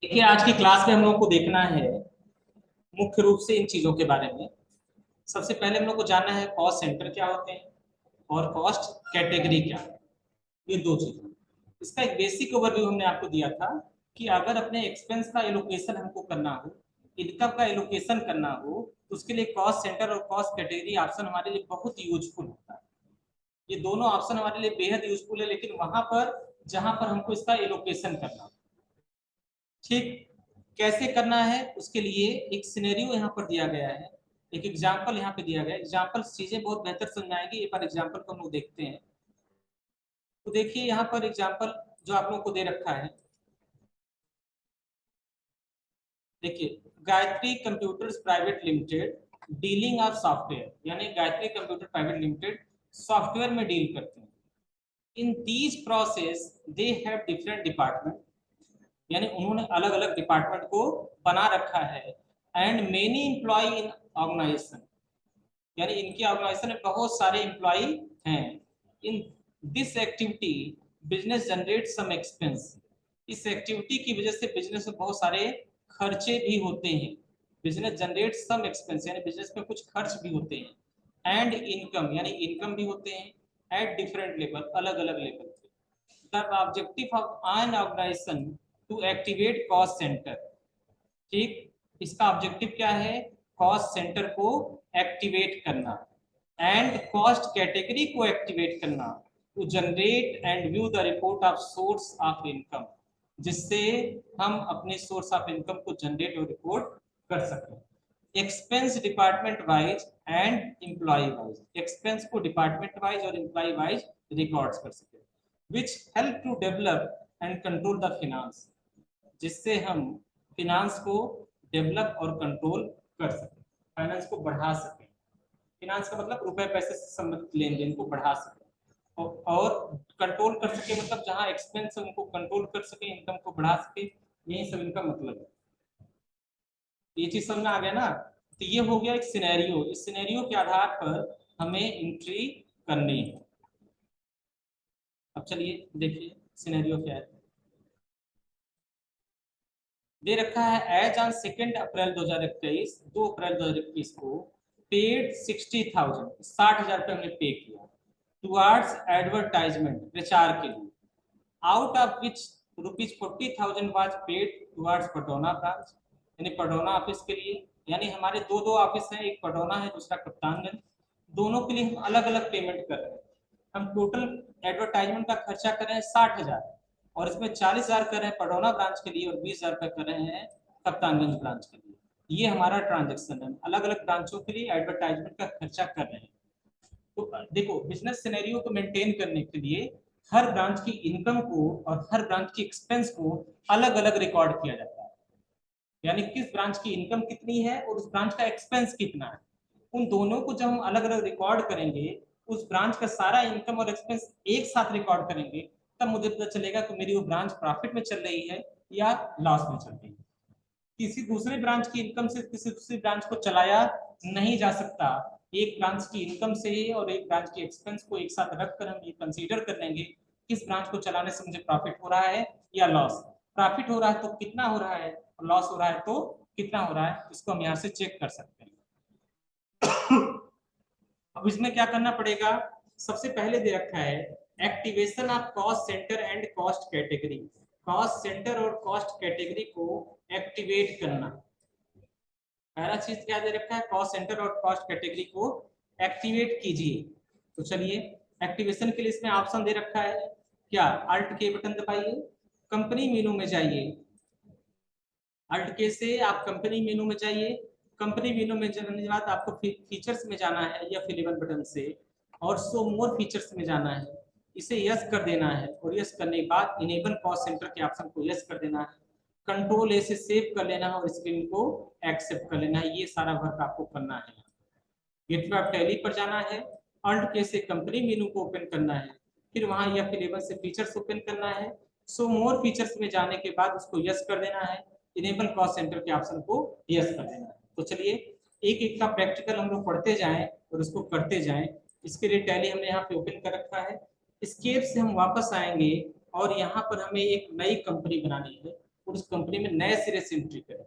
देखिए, आज की क्लास में हम लोग को देखना है मुख्य रूप से इन चीजों के बारे में। सबसे पहले हम लोग को जानना है कॉस्ट सेंटर क्या होते हैं और कॉस्ट कैटेगरी क्या है। ये दो चीजें। इसका एक बेसिक ओवरव्यू हमने आपको दिया था कि अगर अपने एक्सपेंस का एलोकेशन हमको करना हो, इनकम का एलोकेशन करना हो, तो उसके लिए कॉस्ट सेंटर और कॉस्ट कैटेगरी ऑप्शन हमारे लिए बहुत यूजफुल होता है। ये दोनों ऑप्शन हमारे लिए बेहद यूजफुल है, लेकिन वहां पर जहां पर हमको इसका एलोकेशन करना हो, ठीक कैसे करना है उसके लिए एक सिनेरियो यहाँ पर दिया गया है। एक एग्जाम्पल यहाँ पे दिया गया है। एग्जाम्पल चीजें बहुत बेहतर समझाएंगे। एक बार एग्जाम्पल को हम लोग देखते हैं। तो देखिए यहाँ पर एग्जाम्पल जो आप लोगों को दे रखा है। देखिए, Gayatri computers private limited dealing of software, यानी Gayatri computer private limited software में डील करते हैं। In these process they have different department, यानी उन्होंने अलग अलग डिपार्टमेंट को बना रखा है। And many employ in organisation, यानी इनकी ऑर्गेनाइजेशन में बहुत सारे एम्प्लॉय हैं। In this activity business generate some expense, इस एक्टिविटी की वजह से बिजनेस में बहुत सारे खर्चे भी होते हैं। बिजनेस जनरेट सम एक्सपेंस यानी बिजनेस में कुछ खर्च भी होते हैं। एंड इनकम यानी इनकम भी होते हैं एट डिफरेंट लेवल, अलग अलग लेवल पे। The objective of an organization to activate cost centre, ठीक, इसका ऑब्जेक्टिव क्या है? कॉस्ट सेंटर को एक्टिवेट करना एंड कॉस्ट कैटेगरी को एक्टिवेट करना to generate and view the report of source of income, जिससे हम अपने सोर्स ऑफ इनकम को जनरेट और रिपोर्ट कर सकें। Expense department wise and employ wise, expense को डिपार्टमेंट वाइज और एम्प्लॉय वाइज रिकॉर्ड्स कर सके, which help to develop and control the finance, जिससे हम फिनांस को डेवलप और कंट्रोल कर सकें, फाइनेंस को बढ़ा सकें। फिनांस का मतलब रुपए पैसे से संबंधित लेन देन को बढ़ा सकें और कंट्रोल कर सके, मतलब जहां एक्सपेंस है उनको कंट्रोल कर सके, इनकम को बढ़ा सके। यही सब इनका मतलब है। ये चीज समझ में आ गया ना? तो ये हो गया एक सिनेरियो। इस सिनेरियो के आधार पर हमें एंट्री करनी है। अब चलिए देखिए सिनेरियो क्या है। दे रखा है एज ऑन 2 अप्रैल 2021, 2 अप्रैल 2021 को पेड 60,000, 60,000 रुपये हमने पे किया टुवार्ड्स एडवर्टाइजमेंट, प्रचार के लिए। Out of which ₹40,000 was paid towards Patauna branch, यानी पटौना ऑफिस के लिए। यानी हमारे दो दो ऑफिस हैं, एक पटौना है दूसरा कप्तानगंज। दोनों के लिए हम अलग अलग पेमेंट कर रहे हैं। हम टोटल एडवर्टाइजमेंट का खर्चा कर रहे हैं 60,000, और इसमें 40,000 कर रहे हैं पटौना ब्रांच के लिए और 20,000 रुपये कर रहे हैं कप्तानगंज ब्रांच के लिए। ये हमारा ट्रांजेक्शन है। अलग अलग ब्रांचों के लिए एडवर्टाइजमेंट का खर्चा कर रहे हैं। तो देखो, बिजनेस सिनेरियो को मेंटेन करने के लिए हर ब्रांच की इनकम को और हर ब्रांच की एक्सपेंस को अलग अलग रिकॉर्ड किया जाता है। यानी किस ब्रांच की इनकम कितनी है और उस ब्रांच का एक्सपेंस कितना है, उन दोनों को जब हम अलग अलग रिकॉर्ड करेंगे, उस ब्रांच का सारा इनकम और एक्सपेंस एक साथ रिकॉर्ड करेंगे, तब मुझे पता चलेगा कि मेरी वो ब्रांच प्रॉफिट में चल रही है या लॉस में चल रही है। किसी दूसरे ब्रांच की इनकम से किसी दूसरी ब्रांच को चलाया नहीं जा सकता। एक ब्रांच की इनकम से और एक ब्रांच की एक्सपेंस को एक साथ रखकर हम ये कंसीडर कर लेंगे किस ब्रांच को चलाने से मुझे प्रॉफिट हो रहा है या लॉस। प्रॉफिट हो रहा है तो कितना हो रहा है और लॉस हो रहा है तो कितना हो रहा है, इसको हम यहाँ से चेक कर सकते हैं। अब इसमें क्या करना पड़ेगा? सबसे पहले दे रखा है activation of cost centre and cost category. Cost centre और कॉस्ट कैटेगरी को एक्टिवेट करना। पहला चीज क्या दे रखा है? कॉस्ट सेंटर और कॉस्ट कैटेगरी को एक्टिवेट कीजिए। तो चलिए, एक्टिवेशन के लिए इसमें ऑप्शन दे रखा है क्या? अल्ट के बटन दबाइए, कंपनी मेनू में जाइए। अल्ट के से आप कंपनी मेनू में जाइए। कंपनी मेनू में जाने के बाद आपको फीचर्स में जाना है या फिर 11 बटन से, और शो मोर फीचर्स में जाना है। इसे यस कर देना है और यस करने के बाद इनेबल कॉस्ट सेंटर के ऑप्शन को यस कर देना है। कंट्रोल ए से सेव कर लेना है और स्क्रीन को एक्सेप्ट कर लेना है। ये सारा वर्क आपको करना है। गेटवे ऑफ टैली पर जाना है, अल्ट के से कंपनी मेनू को ओपन करना है, फिर वहां या फिर 11 से फीचर्स ओपन करना है। सो मोर फीचर्स में जाने के बाद उसको यस कर देना है, इनेबल कॉस्ट सेंटर के ऑप्शन को यस कर देना है। तो चलिए एक एक का प्रैक्टिकल हम लोग पढ़ते जाएं और उसको करते जाएं। इसके लिए टैली हमने यहाँ पे ओपन कर रखा है। स्केप से हम वापस आएंगे और यहाँ पर हमें एक नई कंपनी बनानी है। और उस कंपनी में नए सिरे से एंट्री करें।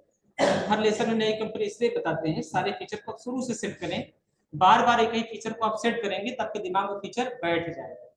हर लेसन में नई कंपनी इसलिए बताते हैं सारे फीचर को आप शुरू से सेट करें, बार बार एक ही फीचर को आप सेट करेंगे तब आपके दिमाग में फीचर बैठ जाएगा,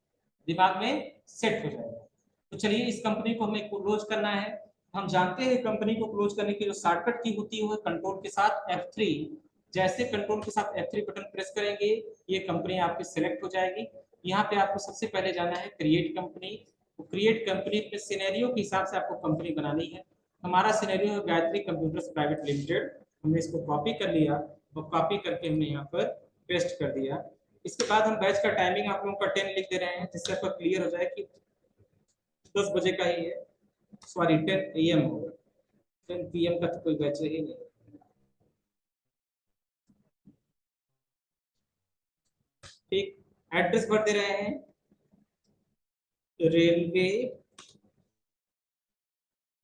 दिमाग में सेट हो जाएगा। तो चलिए इस कंपनी को हमें क्लोज करना है। हम जानते हैं कंपनी को क्लोज करने की जो शॉर्टकट की होती है वो कंट्रोल के साथ F3। जैसे कंट्रोल के साथ F3 बटन प्रेस करेंगे ये कंपनी आपकी सिलेक्ट हो जाएगी। यहाँ पे आपको सबसे पहले जाना है क्रिएट कंपनी। तो क्रिएट कंपनी पे सिनेरियो के हिसाब से आपको कंपनी बनानी है। हमारा सिनेरियो है गायत्री कंप्यूटर्स प्राइवेट लिमिटेड। हमने इसको कॉपी कर लिया और कॉपी करके हमने यहाँ पर पेस्ट कर दिया। इसके बाद हम बैच का टाइमिंग आप लोगों का 10 लिख दे रहे हैं जिससे आपका क्लियर हो जाए कि 10 बजे का ही है, सॉरी 10 AM होगा, 10 PM का तो कोई बैच ही नहीं। ठीक, एड्रेस भर दे रहे हैं railway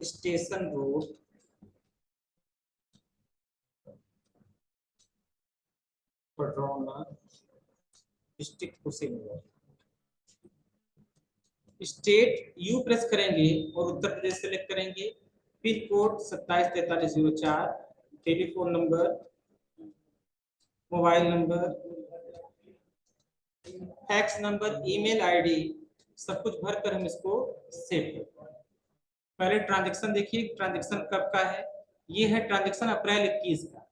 station road Padrauna district Kushinagar. State you press करेंगे और उत्तर प्रदेश सेलेक्ट करेंगे। Pin code 274304, telephone number, mobile number, fax number, email ID सब कुछ भरकर हम इसको सेव करते हैं। पहले ट्रांजैक्शन देखिए, ट्रांजैक्शन कब का है, ये है ट्रांजैक्शन अप्रैल 21 का।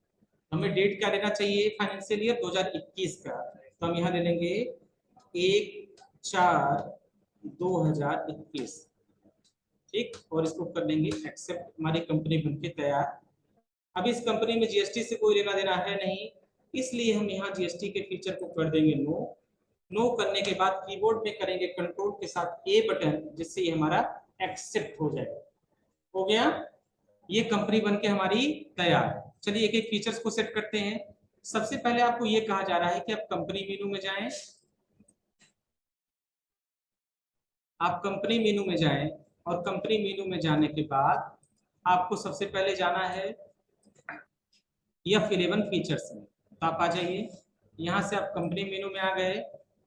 हमें डेट क्या लेना चाहिए, फाइनेंशियल ईयर 2021 का। तो हम यहाँ ले लेंगे 1/4/2021। ठीक, और इसको कर लेंगे एक्सेप्ट। हमारी कंपनी बनके तैयार। अब इस कंपनी में जीएसटी से कोई लेना देना है नहीं, इसलिए हम यहाँ जीएसटी के फीचर को कर देंगे नो। नो करने के बाद कीबोर्ड में करेंगे कंट्रोल के साथ ए बटन, जिससे ये हमारा एक्सेप्ट हो जाएगा। हो गया, ये कंपनी बनके हमारी तैयार। चलिए एक एक फीचर्स को सेट करते हैं। सबसे पहले आपको ये कहा जा रहा है कि आप कंपनी मेनू में जाएं। आप कंपनी मेनू में जाएं और कंपनी मेनू में जाने के बाद आपको सबसे पहले जाना है F11 फीचर्स में। तो आप आ जाइए, यहाँ से आप कंपनी मेनू में आ गए।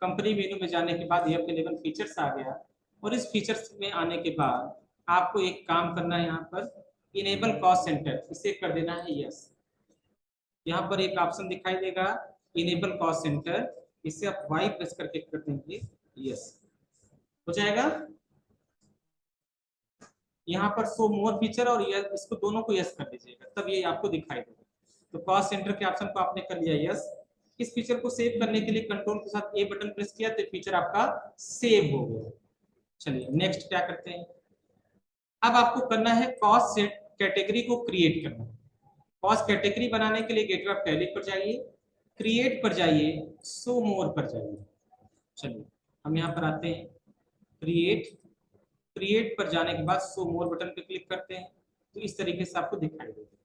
कंपनी मेनू में जाने के बाद F11 फीचर्स आ गया और इस फीचर्स में आने के बाद आपको एक काम करना है, यहाँ पर इनेबल कॉस्ट सेंटर, इसे कर देना है यस। यहाँ पर एक ऑप्शन दिखाई देगा इनेबल कॉस्ट सेंटर, इसे आप वाई प्रेस करके कर देंगे यस, हो जाएगा। यहाँ पर शो मोर फीचर और इसको दोनों को यस कर दीजिएगा, तब ये आपको दिखाई देगा। तो कॉस्ट सेंटर के ऑप्शन को आपने कर लिया यस। इस फीचर को सेव करने के लिए कंट्रोल के साथ ए बटन प्रेस किया तो फीचर आपका सेव हो गया। चलिए नेक्स्ट क्या करते हैं, अब आपको करना है कॉस्ट सेट कैटेगरी को क्रिएट करना। कॉस्ट कैटेगरी बनाने के लिए गेटवे ऑफ टैली पर जाइए, क्रिएट पर जाइए, शो मोर पर जाइए। चलिए हम यहाँ पर आते हैं क्रिएट, क्रिएट पर जाने के बाद शो मोर बटन पर क्लिक करते हैं तो इस तरीके से आपको दिखाई देगा।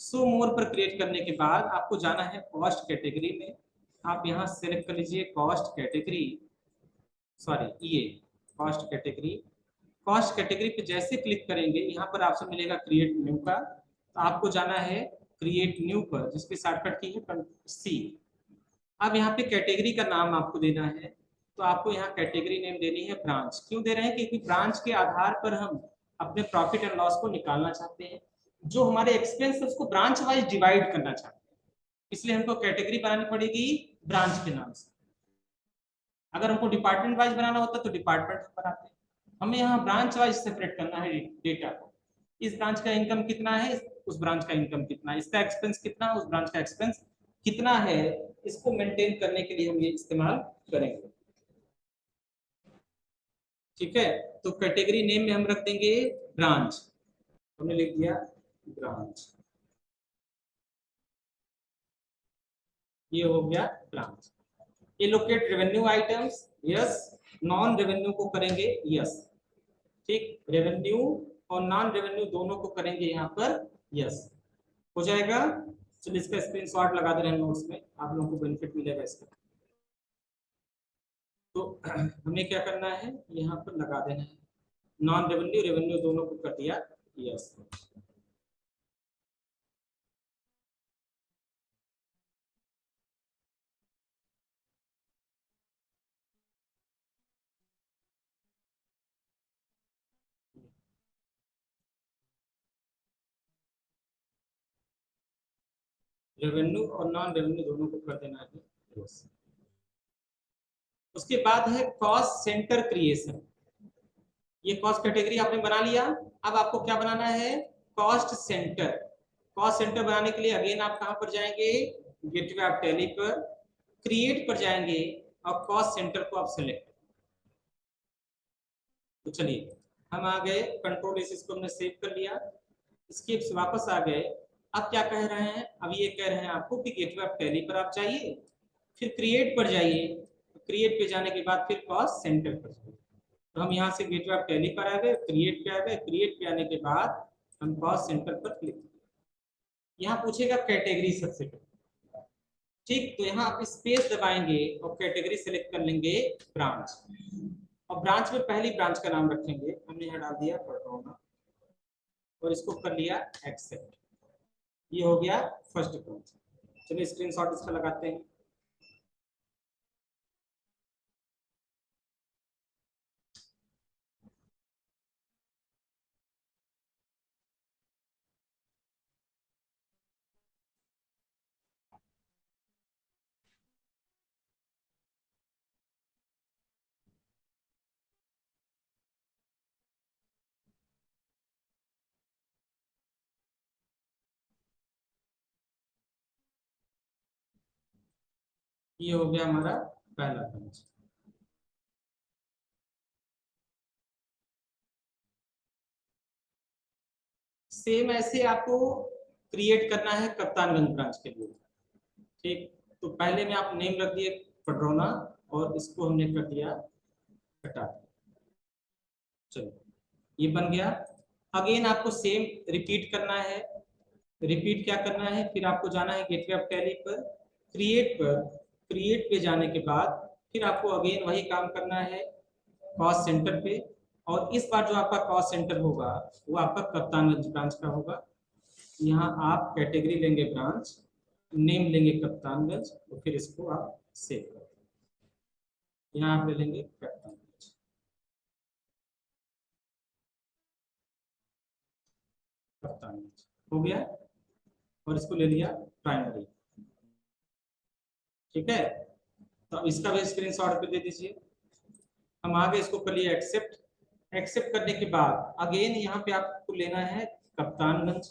शो मोर पर क्रिएट करने के बाद आपको जाना है कॉस्ट कैटेगरी में। आप यहाँ सेलेक्ट कर लीजिए कॉस्ट कैटेगरी, सॉरी ये कॉस्ट कैटेगरी। कॉस्ट कैटेगरी पे जैसे क्लिक करेंगे यहाँ पर ऑप्शन मिलेगा क्रिएट न्यू का, तो आपको जाना है क्रिएट न्यू पर, जिसकी शॉर्टकट की है सी। अब यहाँ पे कैटेगरी का नाम आपको देना है, तो आपको यहाँ कैटेगरी नेम देनी है ब्रांच। क्यों दे रहे हैं, क्योंकि ब्रांच के आधार पर हम अपने प्रॉफिट एंड लॉस को निकालना चाहते हैं। जो हमारे एक्सपेंस है उसको ब्रांच वाइज डिवाइड करना चाहते हैं, इसलिए हमको कैटेगरी बनानी पड़ेगी ब्रांच के नाम से। अगर हमको डिपार्टमेंट वाइज बनाना होता तो डिपार्टमेंट बनाते हैं, हमें यहाँ ब्रांच वाइज सेपरेट करना है डेटा को। इस ब्रांच का इनकम कितना है, उस ब्रांच का इनकम कितना है, इसका एक्सपेंस कितना है, उस ब्रांच का एक्सपेंस कितना है, इसको मेंटेन करने के लिए हम ये इस्तेमाल करेंगे। ठीक है, तो कैटेगरी नेम में हम रख देंगे ब्रांच, हमने लिख दिया ब्रांच, ये हो गया branch. Allocate revenue items yes, non revenue को करेंगे यस। ठीक, रेवेन्यू और नॉन रेवेन्यू दोनों को करेंगे यहाँ पर यस, हो जाएगा। चलिए इसका स्क्रीनशॉट लगा दे रहे हैं नोट्स में, आप लोगों को बेनिफिट मिलेगा इसका। तो हमें क्या करना है, यहाँ पर लगा देना है नॉन रेवेन्यू रेवेन्यू दोनों को कर दिया यस। रेवेन्यू और नॉन रेवेन्यू दोनों को कर देना है ग्रोस। उसके बाद है कॉस्ट सेंटर क्रिएशन। ये कॉस्ट कैटेगरी आपने बना लिया। अब आपको क्या बनाना है, कॉस्ट सेंटर। कॉस्ट सेंटर बनाने के लिए अगेन आप कहां पर जाएंगे, गेटवे ऑफ टैली पर, क्रिएट पर जाएंगे और कॉस्ट सेंटर को आप सेलेक्ट। तो चलिए हम आ गए, कंट्रोल इस इसको हमने सेव कर लिया, इसके वापस आ गए। अब क्या कह रहे हैं, अब ये कह रहे हैं आपको कि गेटवे ऑफ टैली पर आप जाइए, फिर क्रिएट पर जाइए, क्रिएट पे जाने के बाद फिर कॉस्ट सेंटर पर जाइए। तो हम यहाँ से गेटवे ऑफ टैली पर आ गए, क्रिएट पे आ गए, क्रिएट पे आने के बाद हम कॉस्ट सेंटर पर क्लिक। यहाँ पूछेगा कैटेगरी सबसे पहले, ठीक, तो यहाँ आप स्पेस दबाएंगे और कैटेगरी सेलेक्ट कर लेंगे ब्रांच। और ब्रांच में पहली ब्रांच का नाम रखेंगे, हमने यहाँ डाल दिया पटरौना और इसको कर लिया एक्सेप्ट। ये हो गया फर्स्ट ब्रांच। चलिए स्क्रीनशॉट इसका लगाते हैं। ये हो गया हमारा पहला ब्रांच। सेम ऐसे आपको क्रिएट करना है कप्तानगंज ब्रांच के लिए, ठीक। तो पहले में आप नेम रख दिए पटरौना और इसको हमने कर दिया हटा। चलो ये बन गया। अगेन आपको सेम रिपीट करना है। रिपीट क्या करना है, फिर आपको जाना है गेटवे ऑफ टैली पर, क्रिएट पर, क्रिएट पे जाने के बाद फिर आपको अगेन वही काम करना है कॉस्ट सेंटर पे। और इस बार जो आपका कॉस्ट सेंटर होगा वो आपका कप्तानगंज ब्रांच का होगा। यहाँ आप कैटेगरी लेंगे ब्रांच, नेम लेंगे कप्तानगंज, तो फिर इसको आप सेव कर देंगे। यहाँ आप ले लेंगे कप्तानगंज, कप्तानगंज हो गया। और इसको ले लिया प्राइमरी, ठीक है। तो अब इसका भी स्क्रीनशॉट पे दे दीजिए। हम आगे इसको कर लिए एक्सेप्ट। एक्सेप्ट करने के बाद अगेन यहाँ पे आपको लेना है कप्तानगंज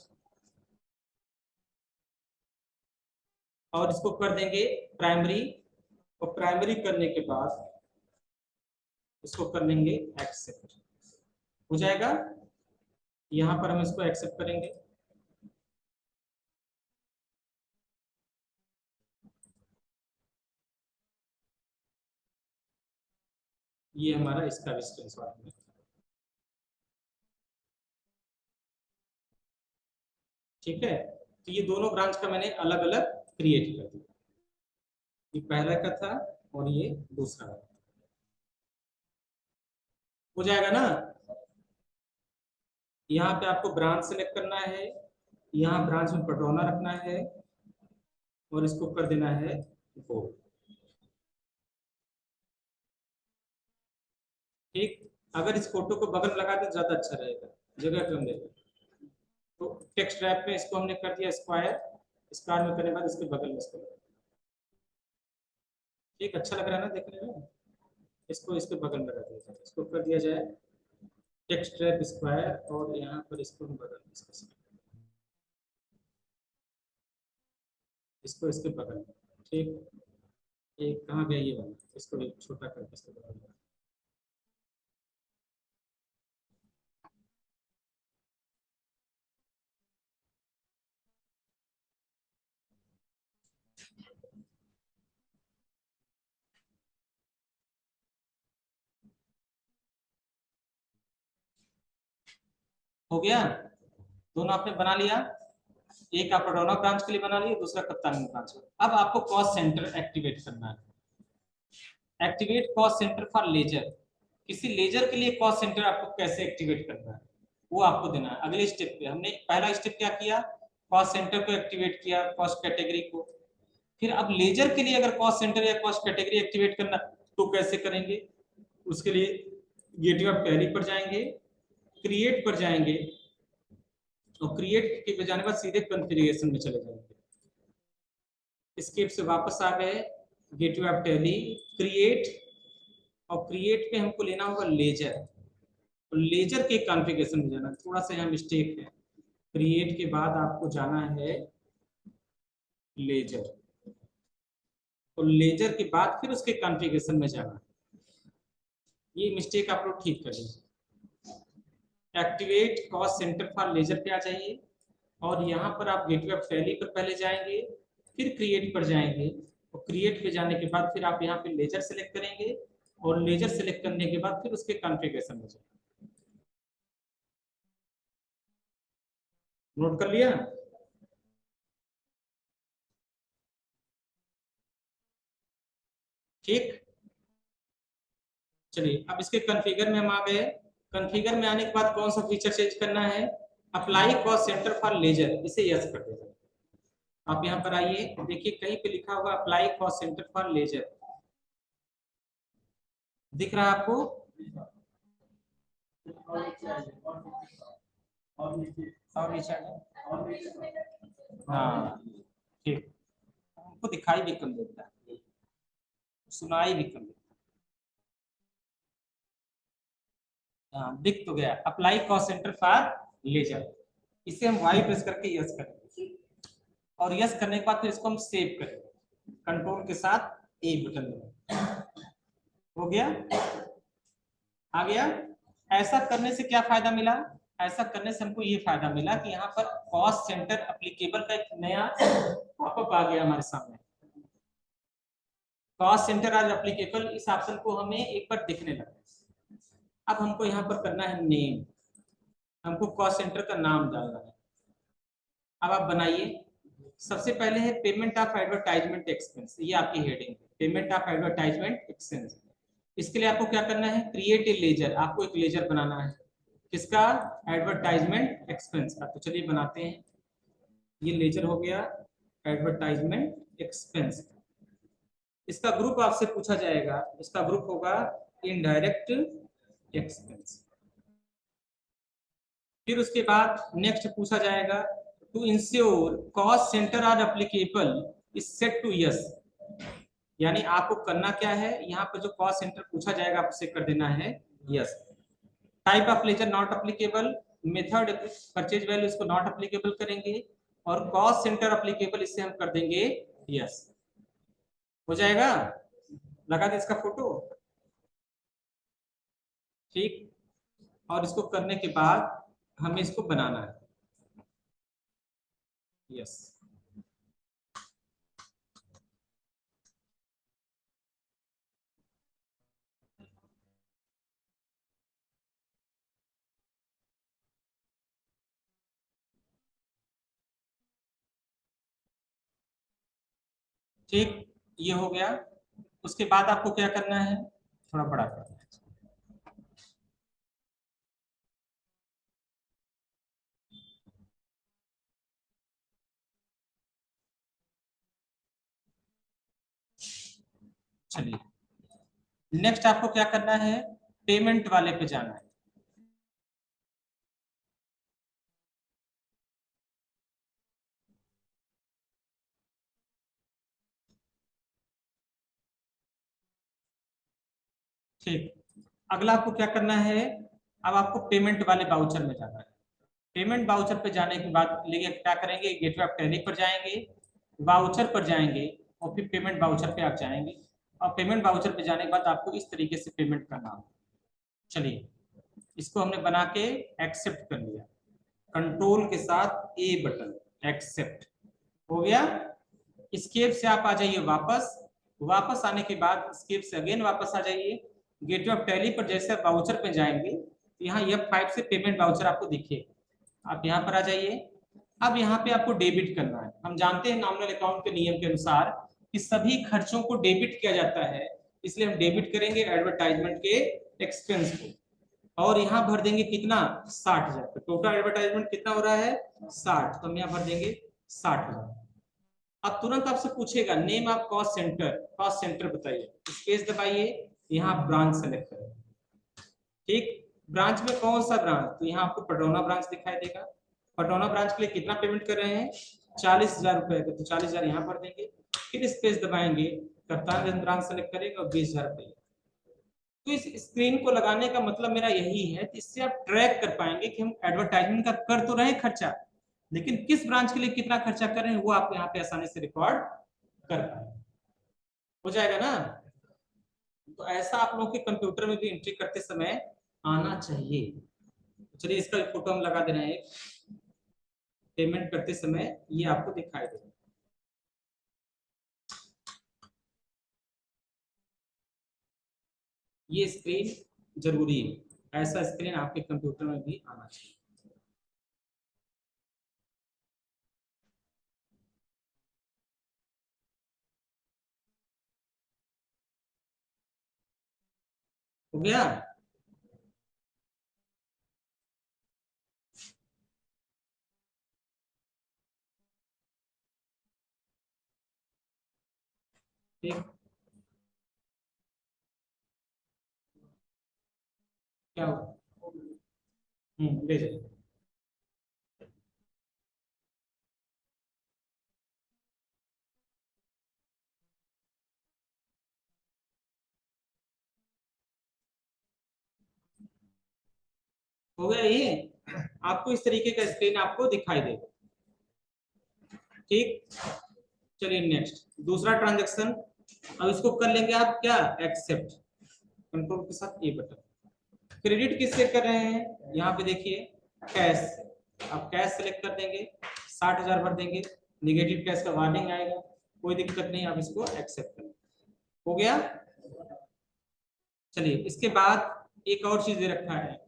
और इसको कर देंगे प्राइमरी। और प्राइमरी करने के बाद इसको कर लेंगे एक्सेप्ट, हो जाएगा। यहाँ पर हम इसको एक्सेप्ट करेंगे। ये हमारा इसका भी स्क्रीनशॉट है, ठीक है। तो ये दोनों ब्रांच का मैंने अलग अलग क्रिएट कर दिया, ये पहला का था और ये दूसरा का। हो जाएगा ना। यहाँ पे आपको ब्रांच सेलेक्ट करना है, यहाँ ब्रांच में पटरौना रखना है और इसको कर देना है बोल्ड, ठीक। अगर इस फोटो को बगल में लगा दे ज्यादा अच्छा रहेगा, जगह कम देगा। तो टेक्स्ट रैप में इसको हमने कर दिया स्क्वायर, स्क्वायर में करने के बाद इसके बगल में इसको, ठीक, अच्छा लग रहा है ना देखने में। इसको इसके बगल में रख दिया जाए, इसको कर दिया जाए टेक्स्ट रैप स्क्वायर और यहाँ पर इसको हम बगल में इसको इसके बगल में, ठीक। एक कहाँ गया ये वाला, इसको एक छोटा करके इसके बगल में। हो गया, दोनों आपने बना लिया। एक आप पटरौना ब्रांच के लिए बना लिया, दूसरा कप्तानगंज ब्रांच। अब आपको कॉस्ट सेंटर एक्टिवेट करना है। Activate cost centre for ledger. किसी लेजर के लिए कॉस्ट सेंटर आपको कैसे एक्टिवेट करना है वो आपको देना है। अगले स्टेप पे हमने पहला स्टेप क्या किया, कॉस्ट सेंटर को एक्टिवेट किया, कॉस्ट कैटेगरी को। फिर अब लेजर के लिए अगर कॉस्ट सेंटर या कॉस्ट कैटेगरी एक्टिवेट करना तो कैसे करेंगे, उसके लिए गेटवे ऑफ टैली पर जाएंगे, क्रिएट पर जाएंगे और क्रिएट के जाने के बाद सीधे कॉन्फ़िगरेशन में चले जाएंगे। स्केप से वापस आ गए, गेटवे ऑफ टैली, क्रिएट, और क्रिएट पे हमको लेना होगा लेजर, तो लेजर के कॉन्फ़िगरेशन में जाना, थोड़ा सा यहाँ मिस्टेक है, क्रिएट के बाद आपको जाना है लेजर, तो लेजर के बाद फिर उसके कॉन्फ़िगरेशन में जाना, ये मिस्टेक आप लोग ठीक कर लीजिए। Activate cost centre for ledger पे आ जाइए, और यहाँ पर आप गेटवे ऑफ टैली पर पहले जाएंगे, फिर क्रिएट पर जाएंगे, और क्रिएट पे जाने के बाद फिर आप यहाँ पे लेजर सेलेक्ट करेंगे, और लेजर सेलेक्ट करने के बाद फिर उसके कॉन्फ़िगरेशन में जाएंगे। नोट कर लिया? ठीक, चलिए अब इसके कॉन्फ़िगर में हम आ गए। कॉन्फ़िगर में आने के बाद कौन सा फीचर चेंज करना है? Apply cost centre for ledger, इसे यस कर दीजिए। आप यहाँ पर आइए, देखिए कहीं पे लिखा हुआ apply cost centre for ledger, दिख रहा है आपको? और नीचे हाँ ठीक, हमको दिखाई भी कम देता है, सुनाई भी कम देता है। हाँ दिख तो गया, apply cost centre for ledger, इसे हम वाई प्रेस करके यस करेंगे, और यस करने के बाद फिर इसको हम सेव करेंगे कंट्रोल के साथ ए बटन में। हो गया? आ गया? ऐसा करने से क्या फायदा मिला? ऐसा करने से हमको ये फायदा मिला कि यहाँ पर कॉस्ट सेंटर एप्लीकेबल का एक नया पॉपअप आ गया हमारे सामने, कॉस्ट सेंटर आज एप्लीकेबल, इस ऑप्शन को हमें एक बार दिखने लगा। अब हमको यहाँ पर करना है नेम, हमको कॉस्ट सेंटर का नाम डालना है। अब आप बनाइए, सबसे पहले है पेमेंट ऑफ एडवर्टाइजमेंट एक्सपेंस, ये आपकी हेडिंग है, पेमेंट ऑफ एडवर्टाइजमेंट एक्सपेंस। इसके लिए आपको क्या करना है? क्रिएट ए लेजर, आपको एक लेजर बनाना है, किसका? एडवर्टाइजमेंट एक्सपेंस का। तो चलिए बनाते हैं, ये लेजर हो गया एडवर्टाइजमेंट एक्सपेंस। इसका ग्रुप आपसे पूछा जाएगा, इसका ग्रुप होगा इनडायरेक्ट एक्सपेंस। फिर उसके बाद नेक्स्ट पूछा जाएगा to ensure cost centre are applicable is set to yes, यानी आपको करना क्या है, यहाँ पर जो कॉस्ट सेंटर पूछा जाएगा आपको सेट कर देना है yes. Type of ledger not applicable, method purchase value इसको नॉट एप्लीकेबल करेंगे, और कॉस्ट सेंटर एप्लीकेबल इससे हम कर देंगे यस। हो जाएगा? लगा दे इसका फोटो, ठीक। और इसको करने के बाद हमें इसको बनाना है यस। ठीक, ये हो गया। उसके बाद आपको क्या करना है? थोड़ा बड़ा करना है, चलिए। नेक्स्ट आपको क्या करना है? पेमेंट वाले पे जाना है। ठीक, अगला आपको क्या करना है? अब आपको पेमेंट वाले बाउचर में जाना है। पेमेंट बाउचर पे जाने के बाद लेके क्या करेंगे? गेटवे ऑफ टैली पर जाएंगे, बाउचर पर जाएंगे, और फिर पेमेंट बाउचर पे आप जाएंगे, और पेमेंट बाउचर पे जाने के बाद आपको इस तरीके से पेमेंट करना होगा। चलिए, इसको हमने बना के एक्सेप्ट कर लिया, कंट्रोल के साथ ए बटन, एक्सेप्ट हो गया। स्केप से आप आ जाइए वापस, वापस आने के बाद स्केप से अगेन वापस आ जाइए, गेटवे ऑफ टैली पर जैसे आप बाउचर पे जाएंगे तो यहाँ F5 से पेमेंट बाउचर आपको दिखे, आप यहाँ पर आ जाइए। अब यहाँ पे आपको डेबिट करना है। हम जानते हैं नॉमिनल अकाउंट के नियम के अनुसार कि सभी खर्चों को डेबिट किया जाता है, इसलिए हम डेबिट करेंगे एडवर्टाइजमेंट के एक्सपेंस को, और यहाँ भर देंगे कितना? 60,000। टोटल एडवर्टाइजमेंट कितना हो रहा है? 60, तो हम यहाँ भर देंगे 60,000। अब तुरंत आपसे पूछेगा name of cost centre, cost centre बताइए, स्पेस दबाइए, यहाँ ब्रांच सेलेक्ट करें। ठीक, ब्रांच में कौन सा ब्रांच? तो यहाँ आपको पटौना ब्रांच दिखाई देगा। पटौना ब्रांच के लिए कितना पेमेंट कर रहे हैं? 40,000 रुपए का, तो 40,000 यहाँ भर देंगे। फिर स्पेस दबाएंगे, कप्तान ऋतुराज सेलेक्ट करेगा और 20,000 रुपये। तो इस स्क्रीन को लगाने का मतलब मेरा यही है कि इससे आप ट्रैक कर पाएंगे कि हम एडवर्टाइजमेंट का कर तो रहे खर्चा, लेकिन किस ब्रांच के लिए कितना खर्चा कर रहे हैं वो आप यहाँ पे आसानी से रिकॉर्ड कर पाएंगे। हो जाएगा ना? तो ऐसा आप लोगों के कंप्यूटर में भी एंट्री करते समय आना चाहिए। चलिए इसका फोटो हम लगा दे रहे हैं, पेमेंट करते समय ये आपको दिखाई देगा। ये स्क्रीन जरूरी है, ऐसा स्क्रीन आपके कंप्यूटर में भी आना चाहिए। हो गया? ठीक, क्या हुआ? ले जाइए। हो गया ये? आपको इस तरीके का स्क्रीन आपको दिखाई देगा। ठीक, चलिए नेक्स्ट दूसरा ट्रांजेक्शन। अब इसको कर लेंगे आप क्या, एक्सेप्ट, कंट्रोल के साथ ए बटन। क्रेडिट किससे कर रहे हैं, यहाँ पे देखिए कैश, आप कैश सेलेक्ट कर देंगे, 60,000 भर देंगे, निगेटिव कैश का वार्निंग आएगा, कोई दिक्कत नहीं, आप इसको एक्सेप्ट करें। हो गया? चलिए इसके बाद एक और चीज दे रखा है,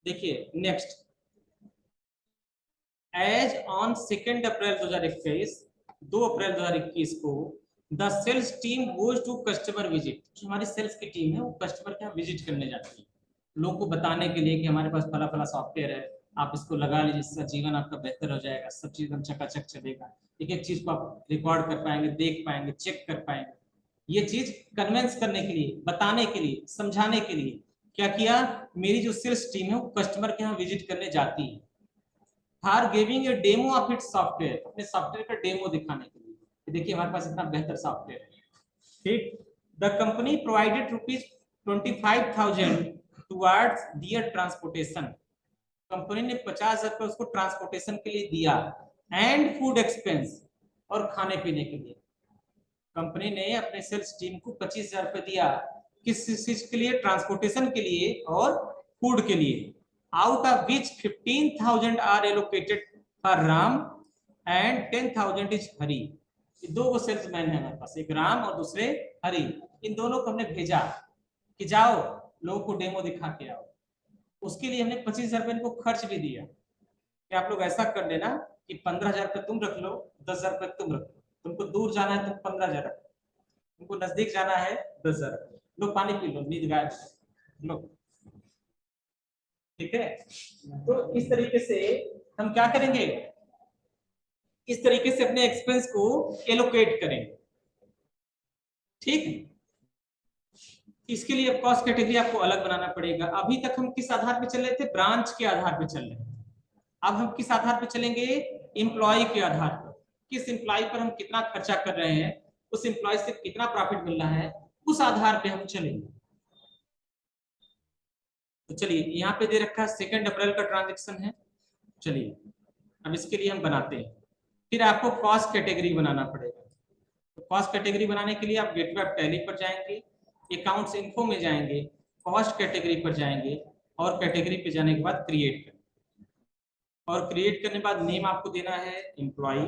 देखिए next, as on 2 April 2021, 2 April 2021 को the sales team goes to customer visit. जो हमारी सेल्स की टीम है वो कस्टमर के यहाँ विजिट करने जाती है, लोगों को बताने के लिए कि हमारे पास फला फला सॉफ्टवेयर है, आप इसको लगा लीजिए, इसका जीवन आपका बेहतर हो जाएगा, सब चीज एकदम चकाचक चलेगा, एक एक चीज को आप रिकॉर्ड कर पाएंगे, देख पाएंगे, चेक कर पाएंगे। ये चीज कन्विंस करने के लिए, बताने के लिए, समझाने के लिए क्या किया, मेरी जो सेल्स टीम है वो कस्टमर के यहाँ विजिट करने जाती है, for giving a demo of its software, अपने सॉफ्टवेयर का डेमो दिखाने के लिए, देखिए हमारे पास इतना बेहतर सॉफ्टवेयर है। ठीक, the company provided ₹25,000 towards their transportation, company ने 50,000 उसको ट्रांसपोर्टेशन के लिए दिया, एंड फूड एक्सपेंस, और खाने पीने के लिए। कंपनी ने अपने सेल्स टीम को 25,000 दिया, किस चीज के लिए, ट्रांसपोर्टेशन के लिए और फूड के लिए। Out of which 15,000 are allocated for Ram and 10,000 is Hari. दो वो सेल्समैन है हमारे पास, एक राम और दूसरे हरी, इन दोनों को हमने भेजा कि जाओ लोगों को डेमो दिखा के आओ। उसके लिए हमने 25,000 इनको खर्च भी दिया कि आप लोग ऐसा कर लेना कि 15,000 तुम रख लो, 10,000 तुम रख लो, तुमको दूर जाना है तो 15,000 रख लो, तुमको नजदीक जाना है 10,000 रख लो, पानी पी लो, नींद गायब लो। ठीक है, तो इस तरीके से हम क्या करेंगे, इस तरीके से अपने एक्सपेंस को एलोकेट करेंगे। ठीक, इसके लिए कॉस्ट कैटेगरी आपको अलग बनाना पड़ेगा। अभी तक हम किस आधार पे चल रहे थे, ब्रांच के आधार पे चल रहे हैं, अब हम किस आधार पे चलेंगे, एम्प्लॉय के आधार पर, किस एम्प्लॉय पर हम कितना खर्चा कर रहे हैं, उस एम्प्लॉय से कितना प्रॉफिट मिल रहा है, उस आधार पे हम चलेंगे। तो चलिए यहाँ पे दे रखा है 2 अप्रैल का ट्रांजेक्शन है, चलिए अब इसके लिए हम बनाते हैं। फिर आपको कॉस्ट कैटेगरी बनाना पड़ेगा। तो कॉस्ट कैटेगरी बनाने के लिए आप गेटवे ऑफ टैली पर जाएंगे, अकाउंट्स इन्फो में जाएंगे, कॉस्ट कैटेगरी पर जाएंगे, और कैटेगरी पे जाने के बाद क्रिएट करें, और क्रिएट करने के बाद नेम आपको देना है एम्प्लॉय,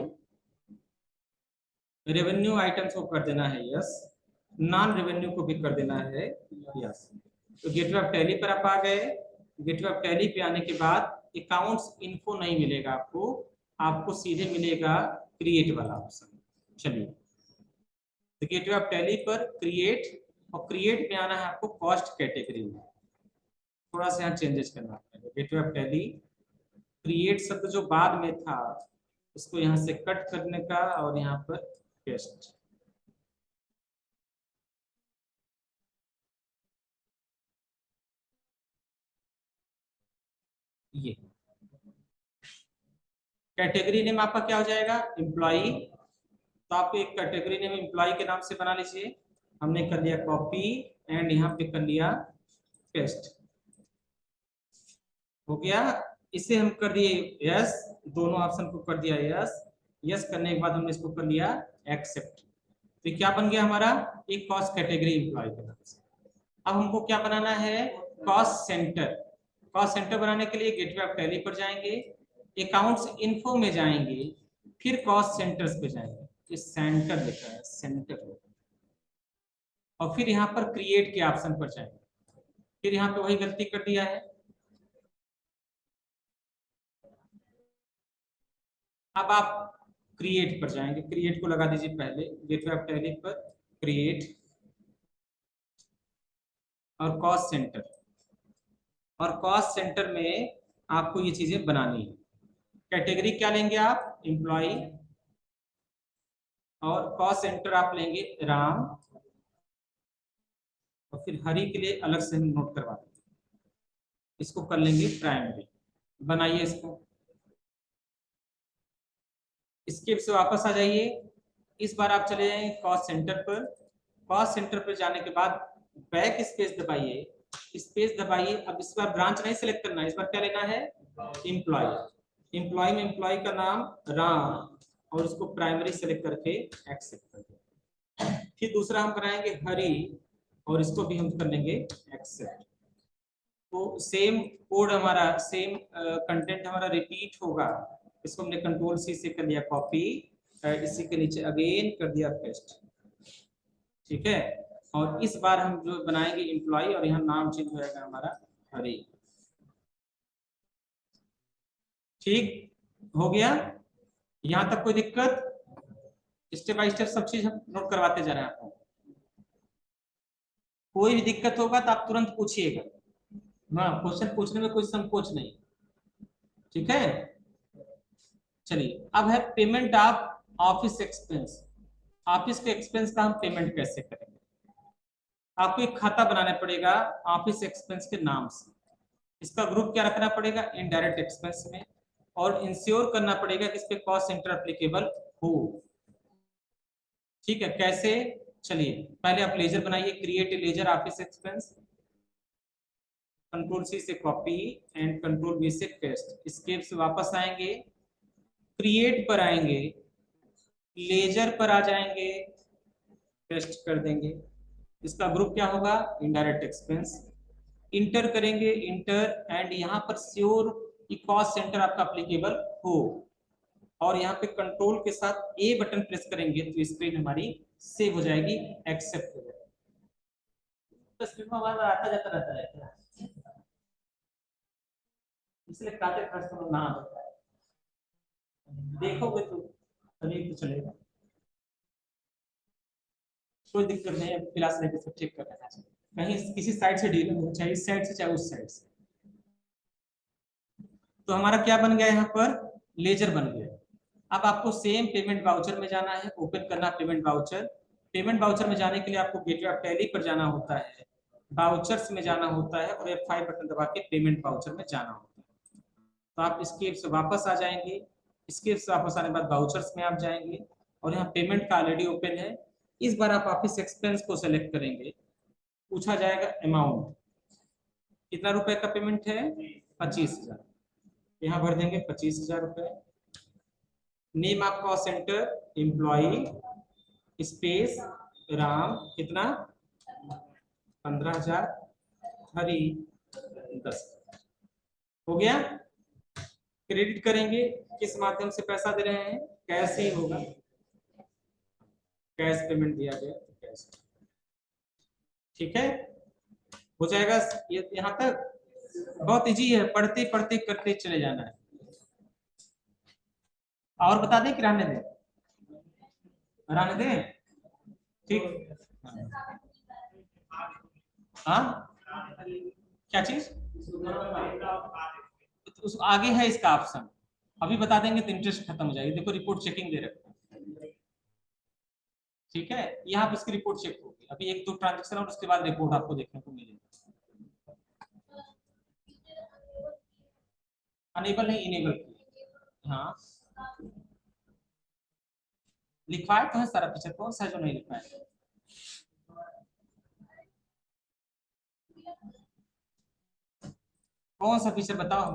रेवेन्यू आइटम्स को कर देना है यस, नॉन रेवेन्यू को भी कर देना है यस। तो गेटवे ऑफ टैली पर आप आ गए, गेटवे ऑफ टैली पे आने के बाद अकाउंट्स इन्फो नहीं मिलेगा आपको, आपको सीधे मिलेगा क्रिएट वाला ऑप्शन। चलिए तो गेटवे ऑफ टैली पर क्रिएट, और क्रिएट में आना है आपको कॉस्ट कैटेगरी में, थोड़ा सा यहाँ चेंजेस करना पड़ेगा। गेटवे ऑफ टैली, क्रिएट शब्द जो बाद में था उसको यहाँ से कट करने का और यहाँ पर पेस्ट। ये कैटेगरी नेम आपका क्या हो जाएगा, एम्प्लॉई, तो आप एक कैटेगरी नेम एम्प्लॉय के नाम से बना लीजिए। हमने कर लिया कॉपी एंड यहाँ पे कर लिया पेस्ट, हो गया। इसे हम कर दिए यस, दोनों ऑप्शन को कर दिया यस। यस करने के बाद हमने इसको कर लिया एक्सेप्ट। तो क्या बन गया हमारा, एक कॉस्ट कैटेगरी एम्प्लॉय के नाम से। अब हमको क्या बनाना है, कॉस्ट सेंटर। कॉस्ट सेंटर बनाने के लिए गेटवे ऑफ टैली पर जाएंगे, अकाउंट्स इन्फो में जाएंगे, फिर कॉस्ट सेंटर्स पे जाएंगे। इस सेंटर लिखा है सेंटर, और फिर यहाँ पर क्रिएट के ऑप्शन पर जाएंगे। फिर यहाँ पे वही गलती कर दिया है। अब आप क्रिएट पर जाएंगे, क्रिएट को लगा दीजिए पहले, गेटवे ऑफ टैली पर क्रिएट और कॉस्ट सेंटर। और कॉस्ट सेंटर में आपको ये चीजें बनानी है। कैटेगरी क्या लेंगे आप, एम्प्लॉय, और कॉस्ट सेंटर आप लेंगे राम, और फिर हरी के लिए अलग से हम नोट करवा देंगे, इसको कर लेंगे प्राइमरी। बनाइए इसको, स्किप से वापस आ जाइए। इस बार आप चले जाएंगे कॉस्ट सेंटर पर। कॉस्ट सेंटर पर जाने के बाद बैक स्पेस दबाइए, स्पेस दबाइए। अब इस बार ब्रांच नहीं सिलेक्ट करना है, इस बार क्या लेना है, एम्प्लॉय। एम्प्लॉय में एम्प्लॉय का नाम राम, और उसको प्राइमरी सेलेक्ट करके एक्सेप्ट कर दें। फिर दूसरा हम बनाएंगे हरी, और इसको भी हम कर लेंगे एक्सेप्ट। तो सेम कोड हमारा, सेम कंटेंट हमारा रिपीट होगा। इसको हमने कंट्रोल सी से कर लिया कॉपी, इसी के नीचे अगेन कर दिया पेस्ट, ठीक है। और इस बार हम जो बनाएंगे एम्प्लॉय, और यहाँ नाम चेंज हो जाएगा हमारा हरी। ठीक हो गया, यहाँ तक कोई दिक्कत? स्टेप बाय स्टेप सब चीज हम नोट करवाते जा रहे हैं आपको। कोई भी दिक्कत होगा तो आप तुरंत पूछिएगा, हाँ, क्वेश्चन पूछने में कोई संकोच नहीं, ठीक है। चलिए, अब है payment of office expense. Office के एक्सपेंस का हम पेमेंट कैसे करेंगे? आपको एक खाता बनाना पड़ेगा ऑफिस एक्सपेंस के नाम से। इसका ग्रुप क्या रखना पड़ेगा, इनडायरेक्ट एक्सपेंस में, और इंश्योर करना पड़ेगा कि इस पे कॉस्ट सेंटर एप्लीकेबल हो। ठीक है, कैसे? चलिए, पहले आप लेजर बनाइए, create ledger office expense. Control C से कॉपी एंड कंट्रोल वी से पेस्ट। स्केप से वापस आएंगे, क्रिएट पर आएंगे, लेजर पर आ जाएंगे, पेस्ट कर देंगे। इसका ग्रुप क्या होगा, इनडायरेक्ट एक्सपेंस। इंटर करेंगे, इंटर, एंड यहाँ पर श्योर कि कॉस्ट सेंटर आपका एप्लीकेबल हो, और यहाँ पे कंट्रोल के साथ ए बटन प्रेस करेंगे तो स्क्रीन हमारी सेव हो जाएगी, एक्सेप्ट हो जाएगी। तो स्क्रीन में हमारा आता जाता रहता है क्या, इसलिए काटे कस्टमर ना होता है, देखोगे तो तभी तो चलेगा। कोई दिक्कत नहीं है, क्लास लेके सब चेक कर लेना चाहिए, कहीं किसी साइड से डील हो, चाहे इस साइड से चाहे उस साइड से। तो हमारा क्या बन गया यहाँ पर, लेजर बन गया। अब आपको सेम पेमेंट वाउचर में जाना है, ओपन करना पेमेंट वाउचर। पेमेंट वाउचर में जाने के लिए आपको गेटवे ऑफ टैली पर जाना होता है, वाउचर्स में जाना होता है, और F5 बटन दबा के पेमेंट वाउचर में जाना होता है। तो आप स्केप से वापस आ जाएंगे, स्केप से वापस आने के बाद वाउचर्स में आप जाएंगे, और यहाँ पेमेंट का ऑलरेडी ओपन है। इस बार आप ऑफिस एक्सपेंस को सेलेक्ट करेंगे, पूछा जाएगा अमाउंट, कितना रुपए का पेमेंट है, 25,000। यहाँ भर देंगे 25,000 रुपए। Name of cost centre employ space Ram, कितना, 15,000, हरी 10। हो गया। क्रेडिट करेंगे, किस माध्यम से पैसा दे रहे हैं, कैश ही होगा, कैश पेमेंट दिया गया तो कैश। ठीक है, हो जाएगा ये यहाँ तक। बहुत इजी है, पढ़ते पढ़ते करते चले जाना है। और बता दें कि रहने दें, रहने दें, ठीक। हाँ, क्या चीज, उस आगे है इसका ऑप्शन, अभी बता देंगे तो इंटरेस्ट खत्म हो जाएगी। देखो रिपोर्ट चेकिंग दे रखा है, ठीक है, यहाँ पर इसकी रिपोर्ट चेक होगी। अभी एक दो ट्रांजेक्शन और उसके बाद रिपोर्ट आपको देखने को मिलेगी। अनेबल नहीं, इनेबल की, हाँ। लिखवाए तो है सारा फीचर, कौन सा है जो नहीं लिखवाए? कौन सा फीचर बताओ।